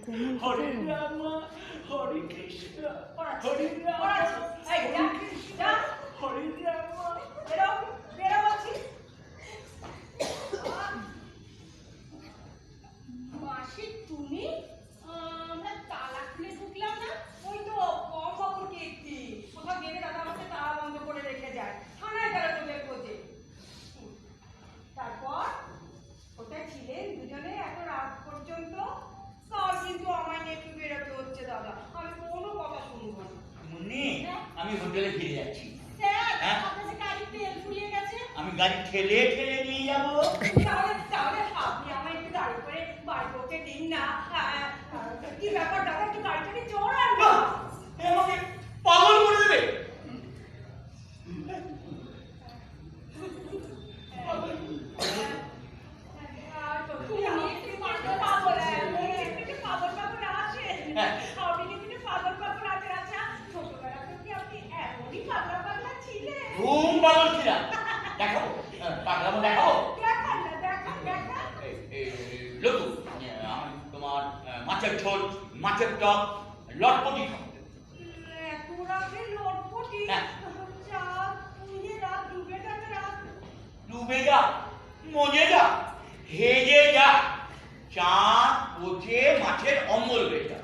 হরে রাম হরে কৃষ্ণ হরে রাম হরে রাম। মাসি তুমি আমরা তালা খুলে ঢুকলাম না, ওই তো কম খবর কীর্তি কোথাও গেলে দাদা আমাকে তালা বন্ধ করে রেখে যায়, থানায় গেল তোদের খোঁজে। তারপর কোথায় ছিলেন দুজনে এত রাত পর্যন্ত? কাল কিন্তু আমায় নিয়ে একটু বেরোতে হচ্ছে দাদা, আমি কোনো কথা শুনবো না। মুন্নি আমি হোটেলে ফিরে যাচ্ছি। স্যার আপনার যে গাড়ি তেল ফুরিয়ে গেছে, আমি গাড়ি ঠেলে ঠেলে নিয়ে যাবো। তাহলে আপনি আমায় একটু গাড়ি করে বাড়ি পৌঁছে দিন না। কি ব্যাপার দাদা, একটু গাড়িটাকে চড়ান না। আমাকে পাগল করে দেবে। ঘুম পাগল ছিলাম। দেখাবো পাগলামো দেখাবো। লটু আমি তোমার মাছের ঝোল মাছের টক লটপটি খাবো। ডুবে যা মজে যা হেজে যা চাঁদ পচে মাছের অম্বল হয়ে যা।